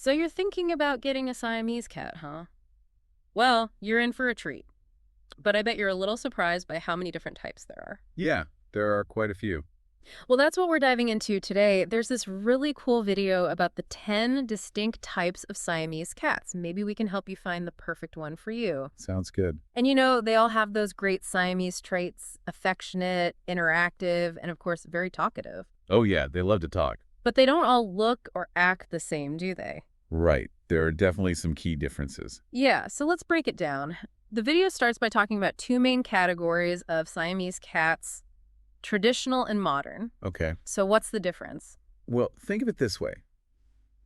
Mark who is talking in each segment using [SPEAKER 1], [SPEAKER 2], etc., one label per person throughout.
[SPEAKER 1] So you're thinking about getting a Siamese cat, huh? Well, you're in for a treat. But I bet you're a little surprised by how many different types there are.
[SPEAKER 2] Yeah, there are quite a few.
[SPEAKER 1] Well, that's what we're diving into today. There's this really cool video about the 10 distinct types of Siamese cats. Maybe we can help you find the perfect one for you.
[SPEAKER 2] Sounds good.
[SPEAKER 1] And you know, they all have those great Siamese traits: affectionate, interactive, and of course, very talkative.
[SPEAKER 2] Oh yeah, they love to talk.
[SPEAKER 1] But they don't all look or act the same, do they?
[SPEAKER 2] Right. There are definitely some key differences.
[SPEAKER 1] Yeah, so let's break it down. The video starts by talking about two main categories of Siamese cats: traditional and modern.
[SPEAKER 2] Okay.
[SPEAKER 1] So what's the difference?
[SPEAKER 2] Well, think of it this way.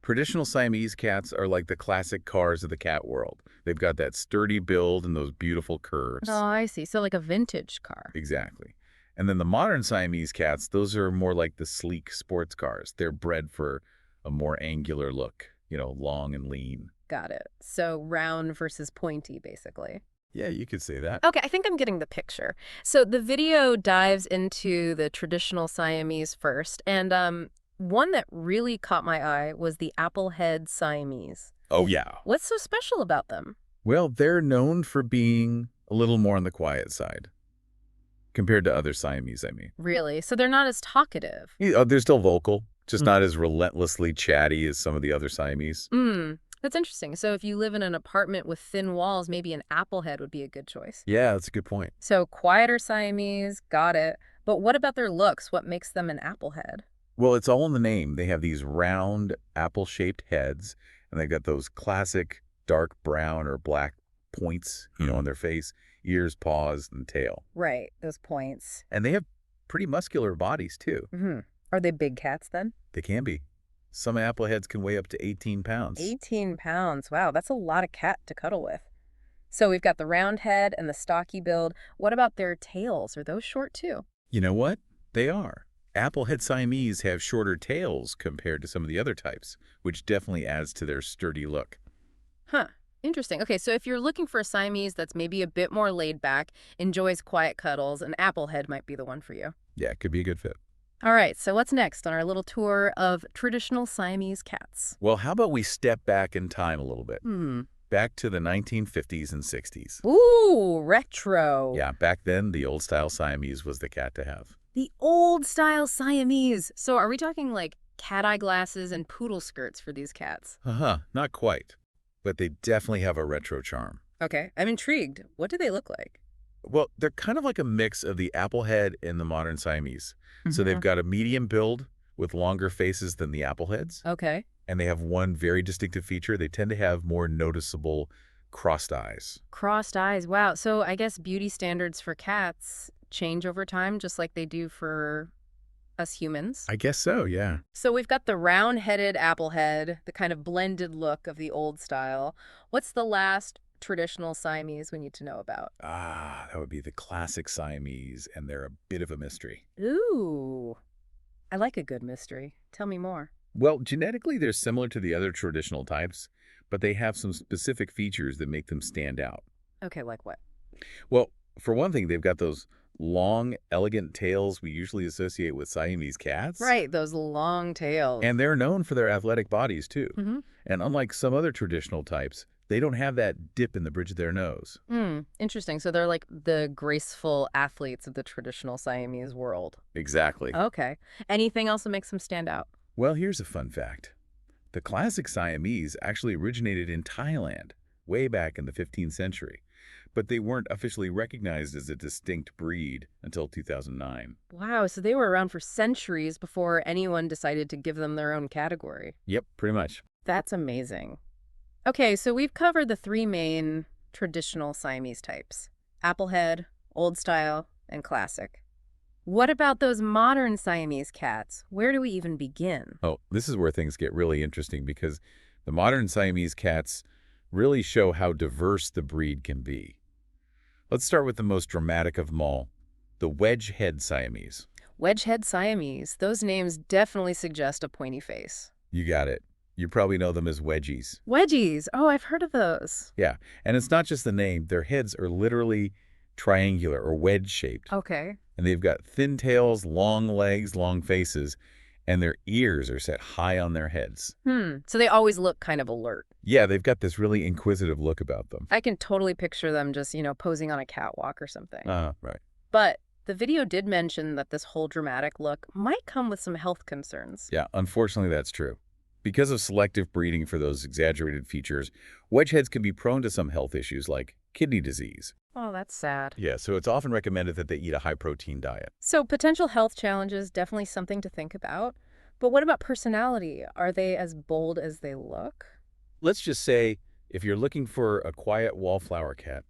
[SPEAKER 2] Traditional Siamese cats are like the classic cars of the cat world. They've got that sturdy build and those beautiful curves.
[SPEAKER 1] Oh, I see. So like a vintage car.
[SPEAKER 2] Exactly. And then the modern Siamese cats, those are more like the sleek sports cars. They're bred for a more angular look, long and lean.
[SPEAKER 1] Got it. So round versus pointy, basically.
[SPEAKER 2] Yeah, you could say that.
[SPEAKER 1] Okay, I think I'm getting the picture. So the video dives into the traditional Siamese first, and one that really caught my eye was the apple-head Siamese.
[SPEAKER 2] Oh, yeah.
[SPEAKER 1] What's so special about them?
[SPEAKER 2] Well, they're known for being a little more on the quiet side compared to other Siamese, I mean.
[SPEAKER 1] Really? So they're not as talkative?
[SPEAKER 2] They're still vocal, just not as relentlessly chatty as some of the other Siamese.
[SPEAKER 1] That's interesting. So if you live in an apartment with thin walls, maybe an applehead would be a good choice.
[SPEAKER 2] Yeah, that's a good point.
[SPEAKER 1] So quieter Siamese, got it. But what about their looks? What makes them an applehead?
[SPEAKER 2] Well, it's all in the name. They have these round, apple-shaped heads, and they've got those classic dark brown or black points, on their face, ears, paws, and tail.
[SPEAKER 1] Right, those points.
[SPEAKER 2] And they have pretty muscular bodies, too.
[SPEAKER 1] Are they big cats then?
[SPEAKER 2] They can be. Some appleheads can weigh up to 18 pounds.
[SPEAKER 1] 18 pounds. Wow, that's a lot of cat to cuddle with. So we've got the round head and the stocky build. What about their tails? Are those short too?
[SPEAKER 2] You know what? They are. Applehead Siamese have shorter tails compared to some of the other types, which definitely adds to their sturdy look.
[SPEAKER 1] Huh. Interesting. Okay, so if you're looking for a Siamese that's maybe a bit more laid back, enjoys quiet cuddles, an applehead might be the one for you.
[SPEAKER 2] Yeah, it could be a good fit.
[SPEAKER 1] All right, so what's next on our little tour of traditional Siamese cats?
[SPEAKER 2] Well, how about we step back in time a little bit?
[SPEAKER 1] Hmm.
[SPEAKER 2] Back to the 1950s and 60s.
[SPEAKER 1] Ooh, retro.
[SPEAKER 2] Yeah, back then, the old-style Siamese was the cat to have.
[SPEAKER 1] The old-style Siamese. So are we talking like cat-eye glasses and poodle skirts for these cats?
[SPEAKER 2] Not quite. But they definitely have a retro charm.
[SPEAKER 1] Okay, I'm intrigued. What do they look like?
[SPEAKER 2] Well, they're kind of like a mix of the applehead and the modern Siamese. So they've got a medium build with longer faces than the appleheads.
[SPEAKER 1] Okay.
[SPEAKER 2] And they have one very distinctive feature. They tend to have more noticeable crossed eyes.
[SPEAKER 1] Crossed eyes. Wow. So I guess beauty standards for cats change over time, just like they do for us humans.
[SPEAKER 2] I guess so, yeah.
[SPEAKER 1] So we've got the round-headed applehead, the kind of blended look of the old style. What's the last traditional Siamese we need to know about?
[SPEAKER 2] That would be the classic Siamese, and they're a bit of a mystery.
[SPEAKER 1] Ooh, I like a good mystery. Tell me more.
[SPEAKER 2] Well, genetically, they're similar to the other traditional types, but they have some specific features that make them stand out.
[SPEAKER 1] Okay, like what?
[SPEAKER 2] Well, for one thing, they've got those long, elegant tails we usually associate with Siamese cats.
[SPEAKER 1] Right, those long tails.
[SPEAKER 2] And they're known for their athletic bodies, too.
[SPEAKER 1] Mm-hmm.
[SPEAKER 2] And unlike some other traditional types, they don't have that dip in the bridge of their nose.
[SPEAKER 1] Interesting. So they're like the graceful athletes of the traditional Siamese world.
[SPEAKER 2] Exactly.
[SPEAKER 1] Okay. Anything else that makes them stand out?
[SPEAKER 2] Well, here's a fun fact. The classic Siamese actually originated in Thailand way back in the 15th century, but they weren't officially recognized as a distinct breed until 2009.
[SPEAKER 1] Wow, so they were around for centuries before anyone decided to give them their own category.
[SPEAKER 2] Yep, pretty much.
[SPEAKER 1] That's amazing. Okay, so we've covered the three main traditional Siamese types: applehead, old style, and classic. What about those modern Siamese cats? Where do we even begin?
[SPEAKER 2] Oh, this is where things get really interesting because the modern Siamese cats really show how diverse the breed can be. Let's start with the most dramatic of them all, the wedge-head Siamese.
[SPEAKER 1] Wedge-head Siamese. Those names definitely suggest a pointy face.
[SPEAKER 2] You got it. You probably know them as wedgies.
[SPEAKER 1] Wedgies. Oh, I've heard of those.
[SPEAKER 2] Yeah, and it's not just the name. Their heads are literally triangular or wedge-shaped.
[SPEAKER 1] Okay.
[SPEAKER 2] And they've got thin tails, long legs, long faces, and their ears are set high on their heads.
[SPEAKER 1] So they always look kind of alert.
[SPEAKER 2] Yeah, they've got this really inquisitive look about them.
[SPEAKER 1] I can totally picture them just, posing on a catwalk or something.
[SPEAKER 2] Right.
[SPEAKER 1] But the video did mention that this whole dramatic look might come with some health concerns.
[SPEAKER 2] Yeah, unfortunately, that's true. Because of selective breeding for those exaggerated features, wedgeheads can be prone to some health issues like kidney disease.
[SPEAKER 1] Oh, that's sad.
[SPEAKER 2] Yeah, so it's often recommended that they eat a high-protein diet.
[SPEAKER 1] So potential health challenges, definitely something to think about. But what about personality? Are they as bold as they look?
[SPEAKER 2] Let's just say, if you're looking for a quiet wallflower cat,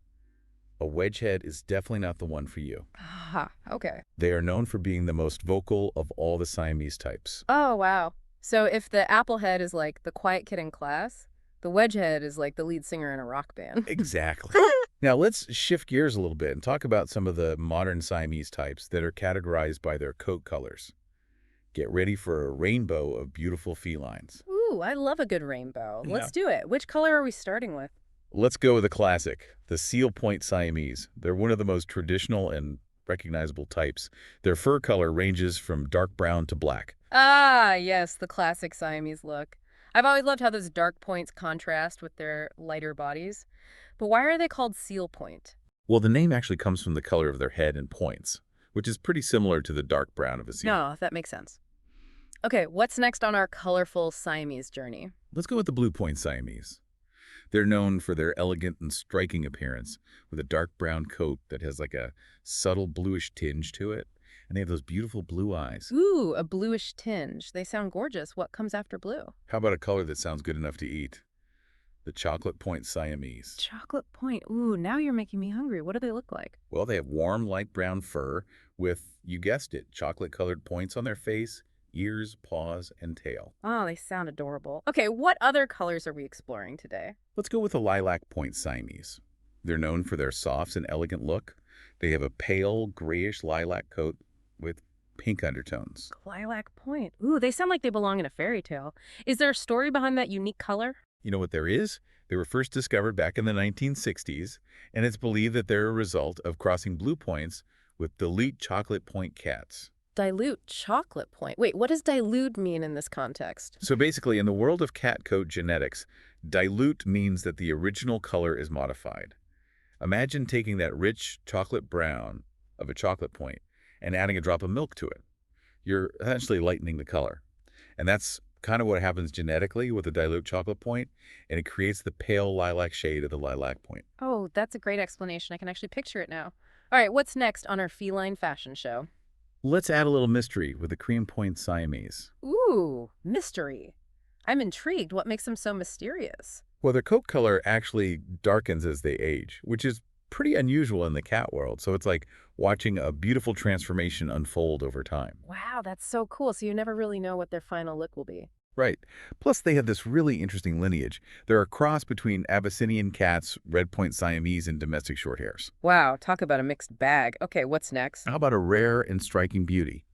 [SPEAKER 2] a wedgehead is definitely not the one for you.
[SPEAKER 1] Ah, okay.
[SPEAKER 2] They are known for being the most vocal of all the Siamese types.
[SPEAKER 1] Oh, wow. So if the applehead is like the quiet kid in class, the wedgehead is like the lead singer in a rock band.
[SPEAKER 2] Exactly. Now, let's shift gears a little bit and talk about some of the modern Siamese types that are categorized by their coat colors. Get ready for a rainbow of beautiful felines.
[SPEAKER 1] Ooh, I love a good rainbow.
[SPEAKER 2] Yeah.
[SPEAKER 1] Let's do it. Which color are we starting with?
[SPEAKER 2] Let's go with a classic, the seal point Siamese. They're one of the most traditional and recognizable types. Their fur color ranges from dark brown to black.
[SPEAKER 1] Ah, yes, the classic Siamese look. I've always loved how those dark points contrast with their lighter bodies. But why are they called seal point?
[SPEAKER 2] Well, the name actually comes from the color of their head and points, which is pretty similar to the dark brown of a seal.
[SPEAKER 1] No, that makes sense. Okay, what's next on our colorful Siamese journey?
[SPEAKER 2] Let's go with the blue point Siamese. They're known for their elegant and striking appearance, with a dark brown coat that has like a subtle bluish tinge to it, and they have those beautiful blue eyes.
[SPEAKER 1] Ooh, a bluish tinge. They sound gorgeous. What comes after blue?
[SPEAKER 2] How about a color that sounds good enough to eat? The chocolate point Siamese.
[SPEAKER 1] Chocolate point. Ooh, now you're making me hungry. What do they look like?
[SPEAKER 2] Well, they have warm, light brown fur with, you guessed it, chocolate-colored points on their face, ears, paws, and tail.
[SPEAKER 1] Oh, they sound adorable. Okay, what other colors are we exploring today?
[SPEAKER 2] Let's go with the lilac point Siamese. They're known for their soft and elegant look. They have a pale, grayish lilac coat with pink undertones.
[SPEAKER 1] Lilac point. Ooh, they sound like they belong in a fairy tale. Is there a story behind that unique color?
[SPEAKER 2] You know what there is? They were first discovered back in the 1960s, and it's believed that they're a result of crossing blue points with dilute chocolate point cats.
[SPEAKER 1] Dilute chocolate point. Wait, what does dilute mean in this context?
[SPEAKER 2] So basically, in the world of cat coat genetics, dilute means that the original color is modified. Imagine taking that rich chocolate brown of a chocolate point and adding a drop of milk to it. You're essentially lightening the color. And that's kind of what happens genetically with a dilute chocolate point, and it creates the pale lilac shade of the lilac point.
[SPEAKER 1] Oh, that's a great explanation. I can actually picture it now. All right, what's next on our feline fashion show?
[SPEAKER 2] Let's add a little mystery with the cream point Siamese.
[SPEAKER 1] Ooh, mystery. I'm intrigued. What makes them so mysterious?
[SPEAKER 2] Well, their coat color actually darkens as they age, which is pretty unusual in the cat world. So it's like watching a beautiful transformation unfold over time.
[SPEAKER 1] Wow, that's so cool. So you never really know what their final look will be.
[SPEAKER 2] Right. Plus, they have this really interesting lineage. They're a cross between Abyssinian cats, red point Siamese, and domestic shorthairs.
[SPEAKER 1] Wow, talk about a mixed bag. Okay, what's next?
[SPEAKER 2] How about a rare and striking beauty?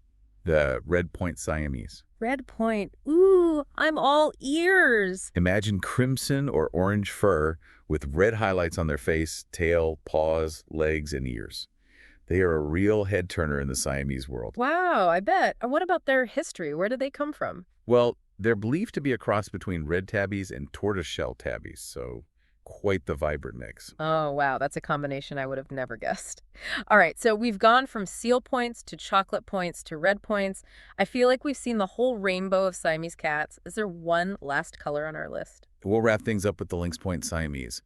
[SPEAKER 2] The red point Siamese.
[SPEAKER 1] Red point. Ooh, I'm all ears.
[SPEAKER 2] Imagine crimson or orange fur with red highlights on their face, tail, paws, legs, and ears. They are a real head-turner in the Siamese world.
[SPEAKER 1] Wow, I bet. And what about their history? Where did they come from?
[SPEAKER 2] Well, they're believed to be a cross between red tabbies and tortoiseshell tabbies, so quite the vibrant mix.
[SPEAKER 1] Oh, wow, that's a combination I would have never guessed. All right, so we've gone from seal points to chocolate points to red points. I feel like we've seen the whole rainbow of Siamese cats. Is there one last color on our list?
[SPEAKER 2] We'll wrap things up with the lynx point Siamese.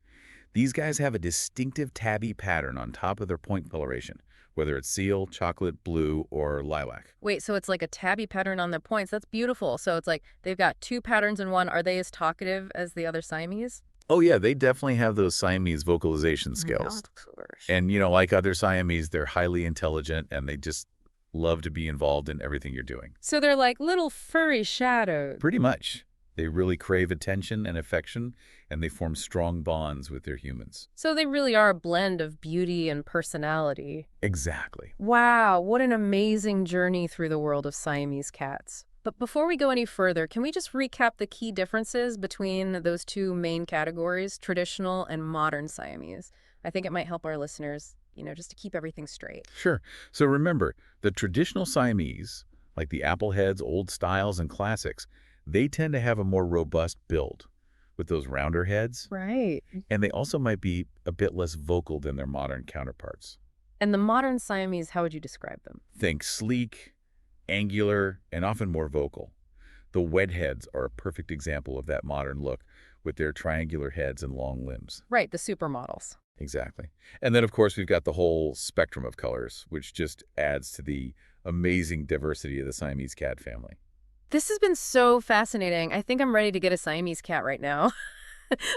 [SPEAKER 2] These guys have a distinctive tabby pattern on top of their point coloration, whether it's seal, chocolate, blue, or lilac.
[SPEAKER 1] Wait, so it's like a tabby pattern on their points. That's beautiful. So it's like they've got two patterns in one. Are they as talkative as the other Siamese?
[SPEAKER 2] Oh yeah, they definitely have those Siamese vocalization skills. And like other Siamese, they're highly intelligent and they just love to be involved in everything you're doing.
[SPEAKER 1] So they're like little furry shadows.
[SPEAKER 2] Pretty much. They really crave attention and affection, and they form strong bonds with their humans.
[SPEAKER 1] So they really are a blend of beauty and personality.
[SPEAKER 2] Exactly.
[SPEAKER 1] Wow, what an amazing journey through the world of Siamese cats. But before we go any further, can we just recap the key differences between those two main categories, traditional and modern Siamese? I think it might help our listeners, just to keep everything straight.
[SPEAKER 2] Sure. So remember, the traditional Siamese like the Appleheads, Old Styles, and Classics, they tend to have a more robust build with those rounder heads,
[SPEAKER 1] Right.
[SPEAKER 2] and they also might be a bit less vocal than their modern counterparts.
[SPEAKER 1] And the modern Siamese, how would you describe them?
[SPEAKER 2] Think sleek, angular, and often more vocal. The wedheads are a perfect example of that modern look with their triangular heads and long limbs.
[SPEAKER 1] Right, the supermodels.
[SPEAKER 2] Exactly. And then, of course, we've got the whole spectrum of colors, which just adds to the amazing diversity of the Siamese cat family.
[SPEAKER 1] This has been so fascinating. I think I'm ready to get a Siamese cat right now.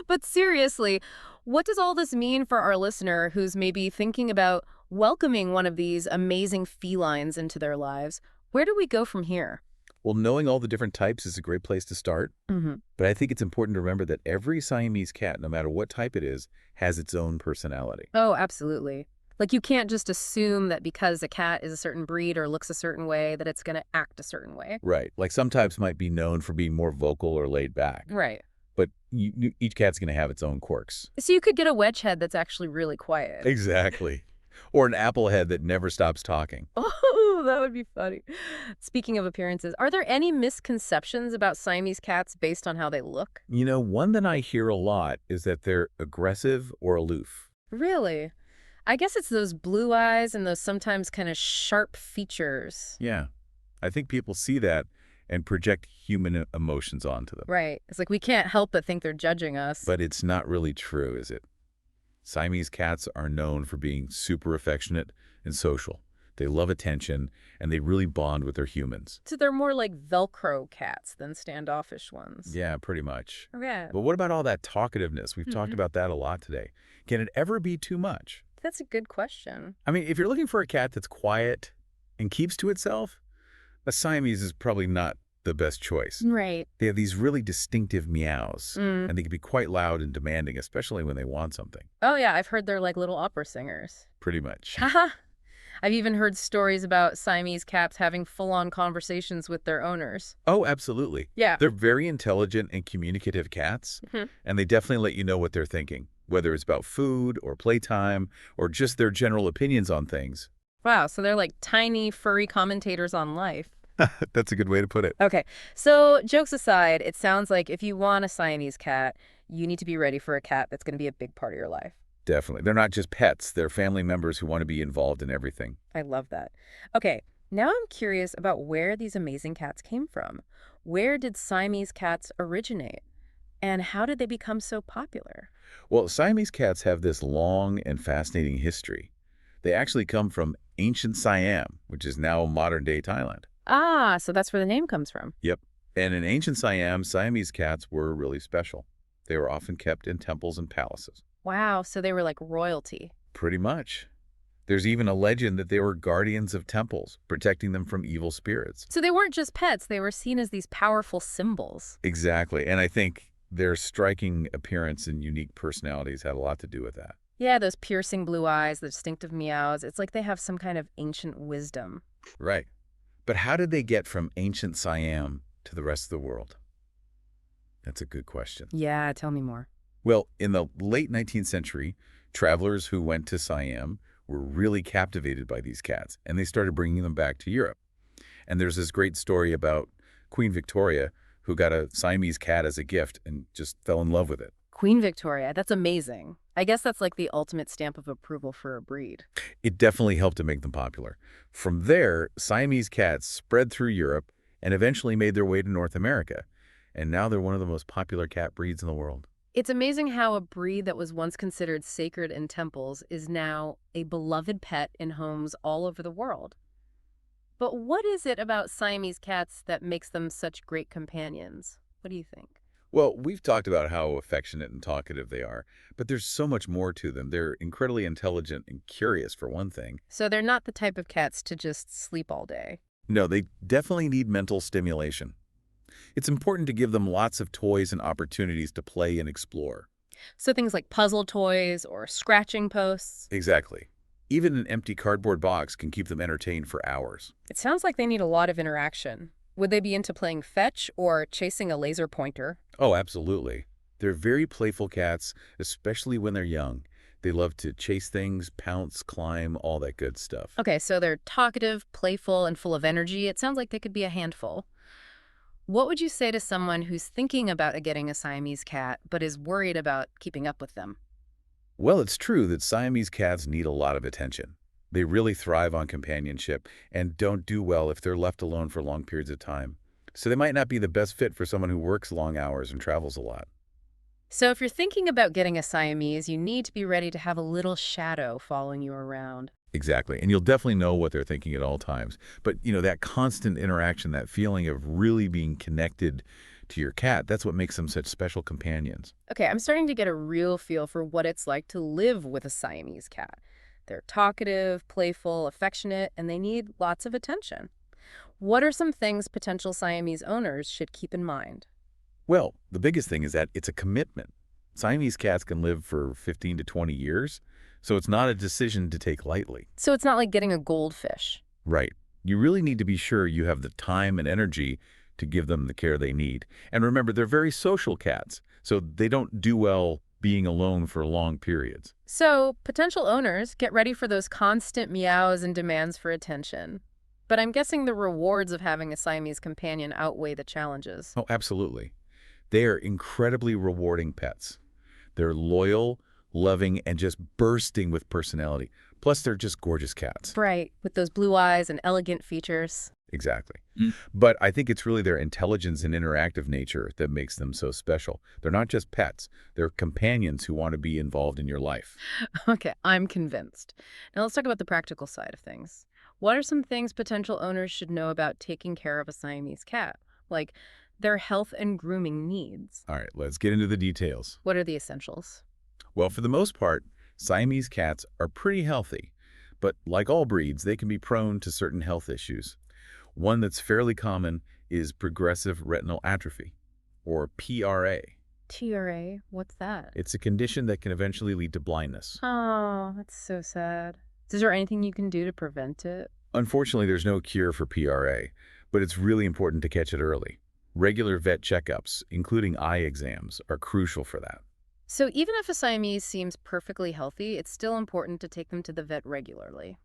[SPEAKER 1] But seriously, what does all this mean for our listener who's maybe thinking about welcoming one of these amazing felines into their lives? Where do we go from here?
[SPEAKER 2] Well, knowing all the different types is a great place to start,
[SPEAKER 1] Mm-hmm.
[SPEAKER 2] but I think it's important to remember that every Siamese cat, no matter what type it is, has its own personality.
[SPEAKER 1] Oh, absolutely. Like you can't just assume that because a cat is a certain breed or looks a certain way that it's going to act a certain way.
[SPEAKER 2] Right. Like some types might be known for being more vocal or laid back,
[SPEAKER 1] Right.
[SPEAKER 2] but each cat's going to have its own quirks.
[SPEAKER 1] So you could get a wedge head that's actually really quiet.
[SPEAKER 2] Exactly. Or an applehead that never stops talking.
[SPEAKER 1] Oh, that would be funny. Speaking of appearances, are there any misconceptions about Siamese cats based on how they look?
[SPEAKER 2] You know, one that I hear a lot is that they're aggressive or aloof.
[SPEAKER 1] Really? I guess it's those blue eyes and those sometimes kind of sharp features.
[SPEAKER 2] Yeah. I think people see that and project human emotions onto them.
[SPEAKER 1] Right. It's like we can't help but think they're judging us.
[SPEAKER 2] But it's not really true, is it? Siamese cats are known for being super affectionate and social. They love attention, and they really bond with their humans.
[SPEAKER 1] So they're more like Velcro cats than standoffish ones.
[SPEAKER 2] Yeah, pretty much.
[SPEAKER 1] Okay.
[SPEAKER 2] But what about all that talkativeness? We've talked about that a lot today. Can it ever be too much?
[SPEAKER 1] That's a good question.
[SPEAKER 2] I mean, if you're looking for a cat that's quiet and keeps to itself, a Siamese is probably not the best choice.
[SPEAKER 1] Right.
[SPEAKER 2] They have these really distinctive meows,
[SPEAKER 1] Mm.
[SPEAKER 2] and they can be quite loud and demanding, especially when they want something.
[SPEAKER 1] Oh, yeah. I've heard they're like little opera singers.
[SPEAKER 2] Pretty much.
[SPEAKER 1] Haha. I've even heard stories about Siamese cats having full-on conversations with their owners.
[SPEAKER 2] Oh, absolutely.
[SPEAKER 1] Yeah.
[SPEAKER 2] They're very intelligent and communicative cats,
[SPEAKER 1] Mhm.
[SPEAKER 2] and they definitely let you know what they're thinking, whether it's about food or playtime or just their general opinions on things.
[SPEAKER 1] Wow, so they're like tiny, furry commentators on life.
[SPEAKER 2] That's a good way to put it.
[SPEAKER 1] Okay, so jokes aside, it sounds like if you want a Siamese cat, you need to be ready for a cat that's going to be a big part of your life.
[SPEAKER 2] Definitely. They're not just pets. They're family members who want to be involved in everything.
[SPEAKER 1] I love that. Okay, now I'm curious about where these amazing cats came from. Where did Siamese cats originate? And how did they become so popular?
[SPEAKER 2] Well, Siamese cats have this long and fascinating history. They actually come from ancient Siam, which is now modern-day Thailand.
[SPEAKER 1] Ah, so that's where the name comes from.
[SPEAKER 2] Yep. And in ancient Siam, Siamese cats were really special. They were often kept in temples and palaces.
[SPEAKER 1] Wow, so they were like royalty.
[SPEAKER 2] Pretty much. There's even a legend that they were guardians of temples, protecting them from evil spirits.
[SPEAKER 1] So they weren't just pets, they were seen as these powerful symbols.
[SPEAKER 2] Exactly. And I think their striking appearance and unique personalities had a lot to do with that.
[SPEAKER 1] Yeah, those piercing blue eyes, the distinctive meows. It's like they have some kind of ancient wisdom.
[SPEAKER 2] Right. But how did they get from ancient Siam to the rest of the world? That's a good question.
[SPEAKER 1] Yeah, tell me more.
[SPEAKER 2] Well, in the late 19th century, travelers who went to Siam were really captivated by these cats, and they started bringing them back to Europe. And there's this great story about Queen Victoria, who got a Siamese cat as a gift and just fell in love with it.
[SPEAKER 1] Queen Victoria, that's amazing. I guess that's like the ultimate stamp of approval for a breed.
[SPEAKER 2] It definitely helped to make them popular. From there, Siamese cats spread through Europe and eventually made their way to North America. And now they're one of the most popular cat breeds in the world.
[SPEAKER 1] It's amazing how a breed that was once considered sacred in temples is now a beloved pet in homes all over the world. But what is it about Siamese cats that makes them such great companions? What do you think?
[SPEAKER 2] Well, we've talked about how affectionate and talkative they are, but there's so much more to them. They're incredibly intelligent and curious, for one thing.
[SPEAKER 1] So they're not the type of cats to just sleep all day.
[SPEAKER 2] No, they definitely need mental stimulation. It's important to give them lots of toys and opportunities to play and explore.
[SPEAKER 1] So things like puzzle toys or scratching posts.
[SPEAKER 2] Exactly. Even an empty cardboard box can keep them entertained for hours.
[SPEAKER 1] It sounds like they need a lot of interaction. Would they be into playing fetch or chasing a laser pointer?
[SPEAKER 2] Oh, absolutely. They're very playful cats, especially when they're young. They love to chase things, pounce, climb, all that good stuff.
[SPEAKER 1] Okay, so they're talkative, playful, and full of energy. It sounds like they could be a handful. What would you say to someone who's thinking about getting a Siamese cat but is worried about keeping up with them?
[SPEAKER 2] Well, it's true that Siamese cats need a lot of attention. They really thrive on companionship and don't do well if they're left alone for long periods of time. So they might not be the best fit for someone who works long hours and travels a lot.
[SPEAKER 1] So if you're thinking about getting a Siamese, you need to be ready to have a little shadow following you around.
[SPEAKER 2] Exactly. And you'll definitely know what they're thinking at all times. But, that constant interaction, that feeling of really being connected to your cat, that's what makes them such special companions.
[SPEAKER 1] Okay, I'm starting to get a real feel for what it's like to live with a Siamese cat. They're talkative, playful, affectionate, and they need lots of attention. What are some things potential Siamese owners should keep in mind?
[SPEAKER 2] Well, the biggest thing is that it's a commitment. Siamese cats can live for 15 to 20 years, so it's not a decision to take lightly.
[SPEAKER 1] So it's not like getting a goldfish.
[SPEAKER 2] Right. You really need to be sure you have the time and energy to give them the care they need. And remember, they're very social cats, so they don't do well being alone for long periods.
[SPEAKER 1] So potential owners get ready for those constant meows and demands for attention. But I'm guessing the rewards of having a Siamese companion outweigh the challenges.
[SPEAKER 2] Oh, absolutely. They are incredibly rewarding pets. They're loyal, loving, and just bursting with personality. Plus, they're just gorgeous cats.
[SPEAKER 1] Right, with those blue eyes and elegant features.
[SPEAKER 2] Exactly. But I think it's really their intelligence and interactive nature that makes them so special. They're not just pets. They're companions who want to be involved in your life.
[SPEAKER 1] Okay, I'm convinced. Now let's talk about the practical side of things. What are some things potential owners should know about taking care of a Siamese cat? Like their health and grooming needs.
[SPEAKER 2] All right, let's get into the details.
[SPEAKER 1] What are the essentials?
[SPEAKER 2] Well, for the most part, Siamese cats are pretty healthy. But like all breeds, they can be prone to certain health issues. One that's fairly common is progressive retinal atrophy, or PRA.
[SPEAKER 1] TRA, what's that?
[SPEAKER 2] It's a condition that can eventually lead to blindness.
[SPEAKER 1] Oh, that's so sad. Is there anything you can do to prevent it?
[SPEAKER 2] Unfortunately, there's no cure for PRA, but it's really important to catch it early. Regular vet checkups, including eye exams, are crucial for that.
[SPEAKER 1] So even if a Siamese seems perfectly healthy, it's still important to take them to the vet regularly.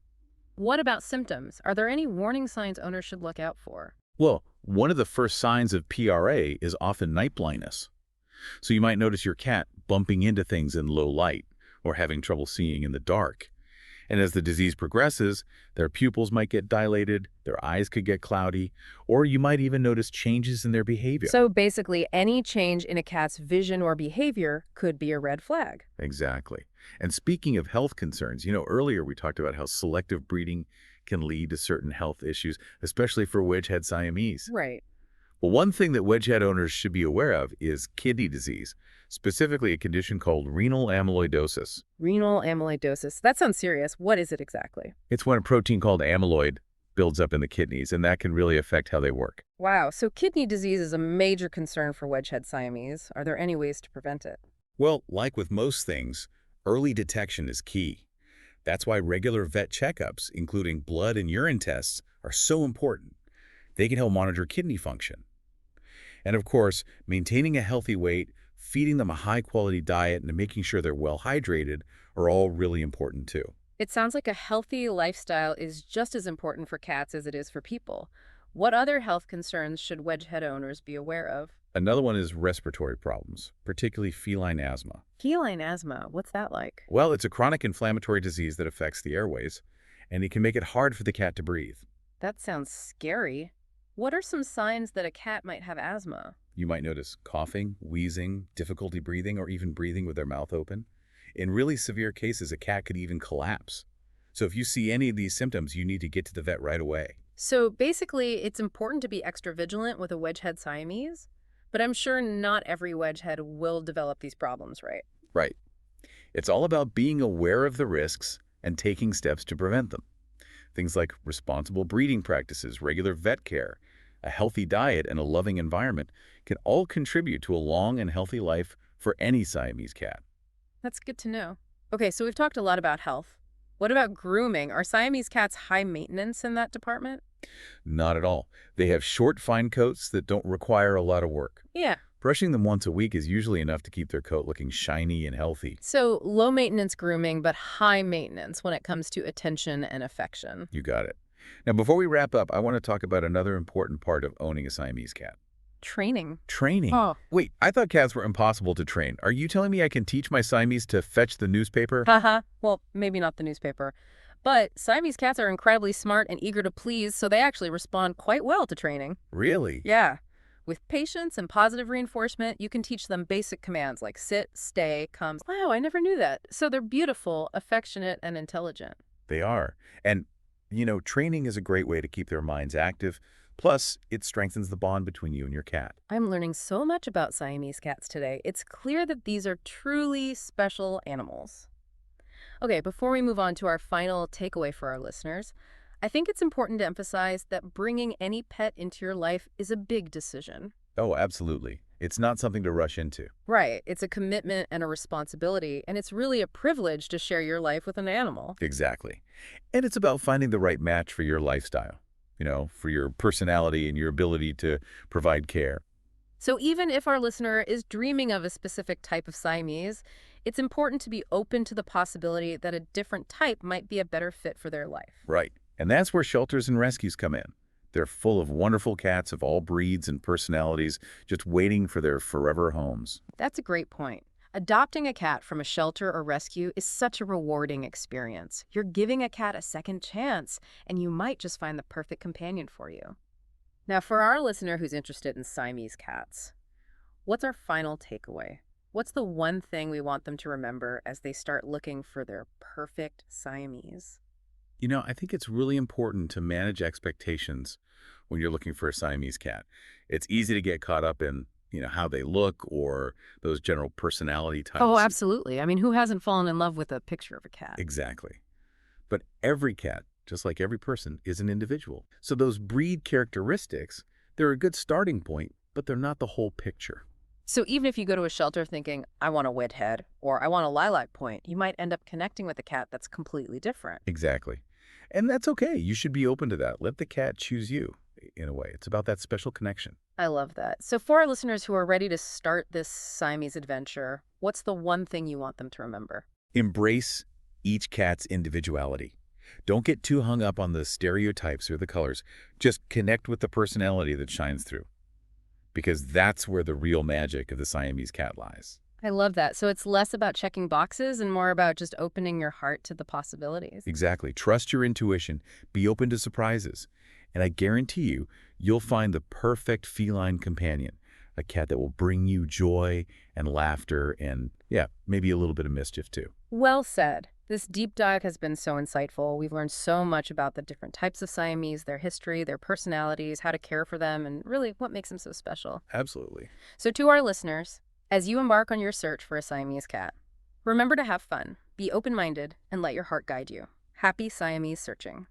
[SPEAKER 1] What about symptoms? Are there any warning signs owners should look out for?
[SPEAKER 2] Well, one of the first signs of PRA is often night blindness. So you might notice your cat bumping into things in low light or having trouble seeing in the dark. And as the disease progresses, their pupils might get dilated, their eyes could get cloudy, or you might even notice changes in their behavior.
[SPEAKER 1] So basically, any change in a cat's vision or behavior could be a red flag.
[SPEAKER 2] Exactly. And speaking of health concerns, earlier we talked about how selective breeding can lead to certain health issues, especially for wedge-head Siamese.
[SPEAKER 1] Right.
[SPEAKER 2] Well, one thing that wedge-head owners should be aware of is kidney disease, specifically a condition called renal amyloidosis.
[SPEAKER 1] Renal amyloidosis. That sounds serious. What is it exactly?
[SPEAKER 2] It's when a protein called amyloid builds up in the kidneys, and that can really affect how they work.
[SPEAKER 1] Wow, so kidney disease is a major concern for wedge-head Siamese. Are there any ways to prevent it?
[SPEAKER 2] Well, like with most things, early detection is key. That's why regular vet checkups, including blood and urine tests, are so important. They can help monitor kidney function. And of course, maintaining a healthy weight, feeding them a high-quality diet, and making sure they're well hydrated are all really important too.
[SPEAKER 1] It sounds like a healthy lifestyle is just as important for cats as it is for people. What other health concerns should wedgehead owners be aware of?
[SPEAKER 2] Another one is respiratory problems, particularly feline asthma.
[SPEAKER 1] Feline asthma, what's that like?
[SPEAKER 2] Well, it's a chronic inflammatory disease that affects the airways, and it can make it hard for the cat to breathe.
[SPEAKER 1] That sounds scary. What are some signs that a cat might have asthma?
[SPEAKER 2] You might notice coughing, wheezing, difficulty breathing, or even breathing with their mouth open. In really severe cases, a cat could even collapse. So if you see any of these symptoms, you need to get to the vet right away.
[SPEAKER 1] So basically, it's important to be extra vigilant with a wedgehead Siamese, but I'm sure not every wedgehead will develop these problems, right?
[SPEAKER 2] Right. It's all about being aware of the risks and taking steps to prevent them. Things like responsible breeding practices, regular vet care, a healthy diet, and a loving environment can all contribute to a long and healthy life for any Siamese cat.
[SPEAKER 1] That's good to know. Okay, so we've talked a lot about health. What about grooming? Are Siamese cats high maintenance in that department?
[SPEAKER 2] Not at all. They have short, fine coats that don't require a lot of work.
[SPEAKER 1] Yeah.
[SPEAKER 2] Brushing them once a week is usually enough to keep their coat looking shiny and healthy.
[SPEAKER 1] So low maintenance grooming, but high maintenance when it comes to attention and affection.
[SPEAKER 2] You got it. Now, before we wrap up, I want to talk about another important part of owning a Siamese cat.
[SPEAKER 1] Training.
[SPEAKER 2] Training.
[SPEAKER 1] Oh.
[SPEAKER 2] Wait, I thought cats were impossible to train. Are you telling me I can teach my Siamese to fetch the newspaper?
[SPEAKER 1] Haha. Well, maybe not the newspaper. But Siamese cats are incredibly smart and eager to please, so they actually respond quite well to training.
[SPEAKER 2] Really?
[SPEAKER 1] Yeah. With patience and positive reinforcement, you can teach them basic commands like sit, stay, come. Wow, I never knew that. So they're beautiful, affectionate, and intelligent.
[SPEAKER 2] They are. And, training is a great way to keep their minds active. Plus, it strengthens the bond between you and your cat.
[SPEAKER 1] I'm learning so much about Siamese cats today. It's clear that these are truly special animals. Okay, before we move on to our final takeaway for our listeners, I think it's important to emphasize that bringing any pet into your life is a big decision.
[SPEAKER 2] Oh, absolutely. It's not something to rush into.
[SPEAKER 1] Right, it's a commitment and a responsibility, and it's really a privilege to share your life with an animal.
[SPEAKER 2] Exactly. And it's about finding the right match for your lifestyle, for your personality and your ability to provide care.
[SPEAKER 1] So even if our listener is dreaming of a specific type of Siamese, it's important to be open to the possibility that a different type might be a better fit for their life.
[SPEAKER 2] Right. And that's where shelters and rescues come in. They're full of wonderful cats of all breeds and personalities, just waiting for their forever homes.
[SPEAKER 1] That's a great point. Adopting a cat from a shelter or rescue is such a rewarding experience. You're giving a cat a second chance, and you might just find the perfect companion for you. Now, for our listener who's interested in Siamese cats, what's our final takeaway? What's the one thing we want them to remember as they start looking for their perfect Siamese?
[SPEAKER 2] I think it's really important to manage expectations when you're looking for a Siamese cat. It's easy to get caught up in, how they look or those general personality types.
[SPEAKER 1] Oh, absolutely. I mean, who hasn't fallen in love with a picture of a cat?
[SPEAKER 2] Exactly. But every cat, just like every person, is an individual. So those breed characteristics, they're a good starting point, but they're not the whole picture.
[SPEAKER 1] So even if you go to a shelter thinking, I want a wet head or I want a lilac point, you might end up connecting with a cat that's completely different.
[SPEAKER 2] Exactly. And that's okay. You should be open to that. Let the cat choose you, in a way. It's about that special connection.
[SPEAKER 1] I love that. So for our listeners who are ready to start this Siamese adventure, what's the one thing you want them to remember?
[SPEAKER 2] Embrace each cat's individuality. Don't get too hung up on the stereotypes or the colors. Just connect with the personality that shines through, because that's where the real magic of the Siamese cat lies.
[SPEAKER 1] I love that. So it's less about checking boxes and more about just opening your heart to the possibilities.
[SPEAKER 2] Exactly. Trust your intuition. Be open to surprises. And I guarantee you, you'll find the perfect feline companion, a cat that will bring you joy and laughter and, yeah, maybe a little bit of mischief too.
[SPEAKER 1] Well said. This deep dive has been so insightful. We've learned so much about the different types of Siamese, their history, their personalities, how to care for them, and really what makes them so special.
[SPEAKER 2] Absolutely.
[SPEAKER 1] So to our listeners, as you embark on your search for a Siamese cat, remember to have fun, be open-minded, and let your heart guide you. Happy Siamese searching.